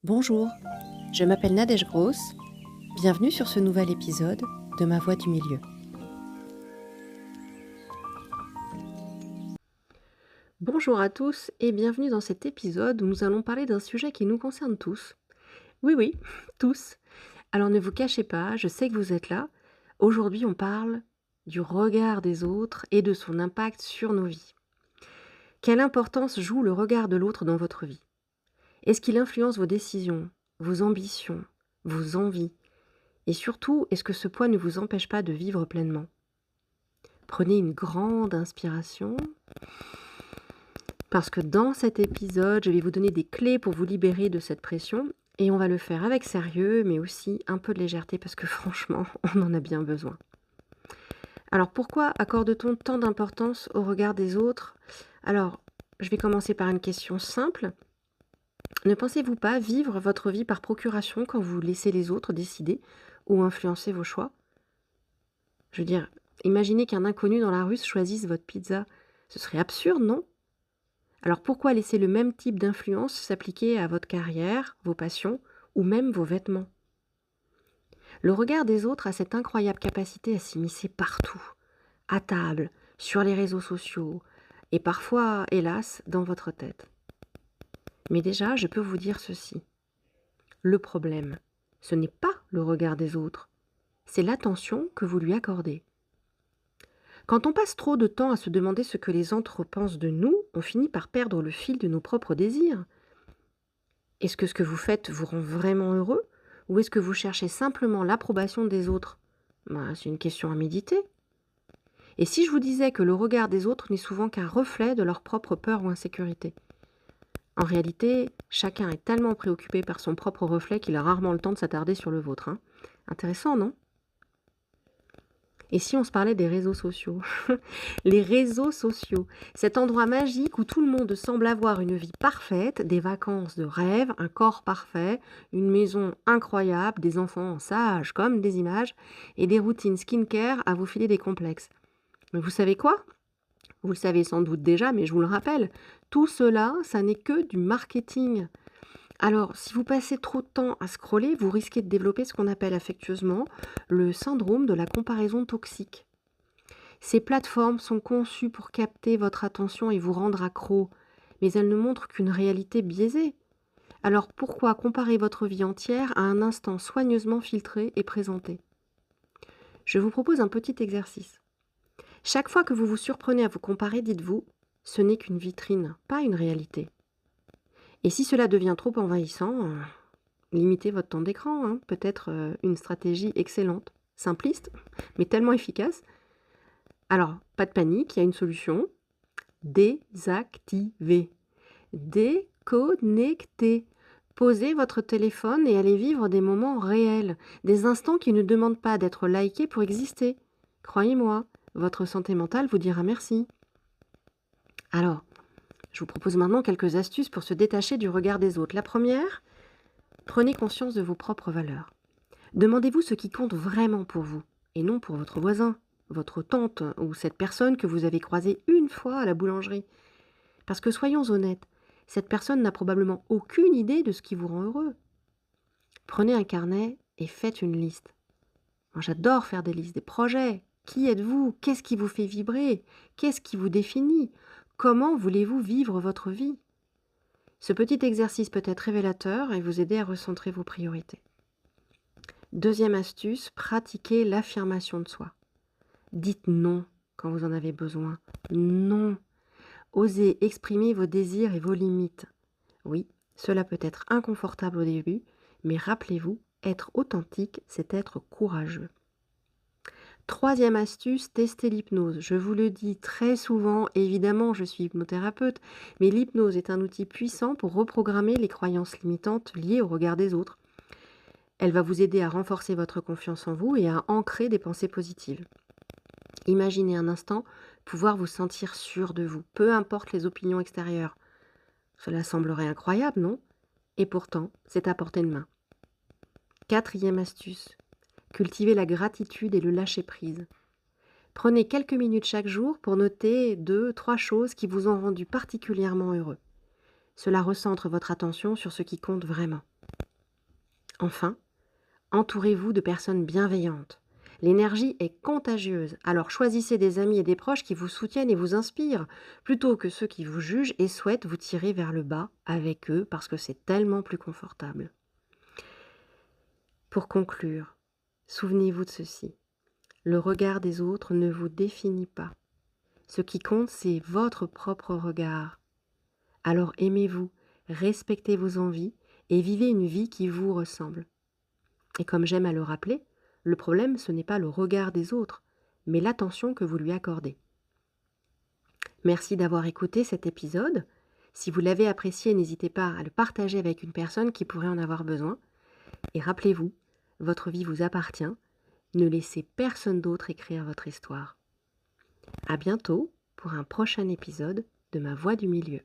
Bonjour, je m'appelle Nadège Gross. Bienvenue sur ce nouvel épisode de Ma Voix du Milieu. Bonjour à tous et bienvenue dans cet épisode où nous allons parler d'un sujet qui nous concerne tous. Oui, tous. Alors ne vous cachez pas, je sais que vous êtes là. Aujourd'hui, on parle du regard des autres et de son impact sur nos vies. Quelle importance joue le regard de l'autre dans votre vie ? Est-ce qu'il influence vos décisions, vos ambitions, vos envies ? Et surtout, est-ce que ce poids ne vous empêche pas de vivre pleinement ? Prenez une grande inspiration, parce que dans cet épisode, je vais vous donner des clés pour vous libérer de cette pression, et on va le faire avec sérieux, mais aussi un peu de légèreté, parce que franchement, on en a bien besoin. Alors pourquoi accorde-t-on tant d'importance au regard des autres ? Alors, je vais commencer par une question simple. Ne pensez-vous pas vivre votre vie par procuration quand vous laissez les autres décider ou influencer vos choix ? Je veux dire, imaginez qu'un inconnu dans la rue choisisse votre pizza. Ce serait absurde, non ? Alors pourquoi laisser le même type d'influence s'appliquer à votre carrière, vos passions ou même vos vêtements ? Le regard des autres a cette incroyable capacité à s'immiscer partout, à table, sur les réseaux sociaux et parfois, hélas, dans votre tête. Mais déjà, je peux vous dire ceci. Le problème, ce n'est pas le regard des autres, c'est l'attention que vous lui accordez. Quand on passe trop de temps à se demander ce que les autres pensent de nous, on finit par perdre le fil de nos propres désirs. Est-ce que ce que vous faites vous rend vraiment heureux ? Ou est-ce que vous cherchez simplement l'approbation des autres ? C'est une question à méditer. Et si je vous disais que le regard des autres n'est souvent qu'un reflet de leur propre peur ou insécurité ? En réalité, chacun est tellement préoccupé par son propre reflet qu'il a rarement le temps de s'attarder sur le vôtre. Intéressant, non ? Et si on se parlait des réseaux sociaux ? Les réseaux sociaux, cet endroit magique où tout le monde semble avoir une vie parfaite, des vacances de rêve, un corps parfait, une maison incroyable, des enfants sages comme des images et des routines skincare à vous filer des complexes. Mais vous savez quoi ? Vous le savez sans doute déjà, mais je vous le rappelle, tout cela, ça n'est que du marketing. Alors, si vous passez trop de temps à scroller, vous risquez de développer ce qu'on appelle affectueusement le syndrome de la comparaison toxique. Ces plateformes sont conçues pour capter votre attention et vous rendre accro, mais elles ne montrent qu'une réalité biaisée. Alors pourquoi comparer votre vie entière à un instant soigneusement filtré et présenté ? Je vous propose un petit exercice. Chaque fois que vous vous surprenez à vous comparer, dites-vous, ce n'est qu'une vitrine, pas une réalité. Et si cela devient trop envahissant, limitez votre temps d'écran, peut-être une stratégie excellente, simpliste, mais tellement efficace. Alors, pas de panique, il y a une solution. Désactiver. Déconnecter. Posez votre téléphone et allez vivre des moments réels, des instants qui ne demandent pas d'être likés pour exister. Croyez-moi, votre santé mentale vous dira merci. Alors, je vous propose maintenant quelques astuces pour se détacher du regard des autres. La première, prenez conscience de vos propres valeurs. Demandez-vous ce qui compte vraiment pour vous, et non pour votre voisin, votre tante ou cette personne que vous avez croisée une fois à la boulangerie. Parce que soyons honnêtes, cette personne n'a probablement aucune idée de ce qui vous rend heureux. Prenez un carnet et faites une liste. Moi, j'adore faire des listes, des projets. Qui êtes-vous ? Qu'est-ce qui vous fait vibrer ? Qu'est-ce qui vous définit ? Comment voulez-vous vivre votre vie ? Ce petit exercice peut être révélateur et vous aider à recentrer vos priorités. Deuxième astuce, pratiquez l'affirmation de soi. Dites non quand vous en avez besoin. Non. Osez exprimer vos désirs et vos limites. Oui, cela peut être inconfortable au début, mais rappelez-vous, être authentique, c'est être courageux. Troisième astuce, testez l'hypnose. Je vous le dis très souvent, évidemment, je suis hypnothérapeute, mais l'hypnose est un outil puissant pour reprogrammer les croyances limitantes liées au regard des autres. Elle va vous aider à renforcer votre confiance en vous et à ancrer des pensées positives. Imaginez un instant pouvoir vous sentir sûr de vous, peu importe les opinions extérieures. Cela semblerait incroyable, non ? Et pourtant, c'est à portée de main. Quatrième astuce, cultivez la gratitude et le lâcher-prise. Prenez quelques minutes chaque jour pour noter 2-3 choses qui vous ont rendu particulièrement heureux. Cela recentre votre attention sur ce qui compte vraiment. Enfin, entourez-vous de personnes bienveillantes. L'énergie est contagieuse, alors choisissez des amis et des proches qui vous soutiennent et vous inspirent, plutôt que ceux qui vous jugent et souhaitent vous tirer vers le bas avec eux parce que c'est tellement plus confortable. Pour conclure, souvenez-vous de ceci. Le regard des autres ne vous définit pas. Ce qui compte, c'est votre propre regard. Alors aimez-vous, respectez vos envies et vivez une vie qui vous ressemble. Et comme j'aime à le rappeler, le problème, ce n'est pas le regard des autres, mais l'attention que vous lui accordez. Merci d'avoir écouté cet épisode. Si vous l'avez apprécié, n'hésitez pas à le partager avec une personne qui pourrait en avoir besoin. Et rappelez-vous, votre vie vous appartient. Ne laissez personne d'autre écrire votre histoire. À bientôt pour un prochain épisode de Ma Voix du Milieu.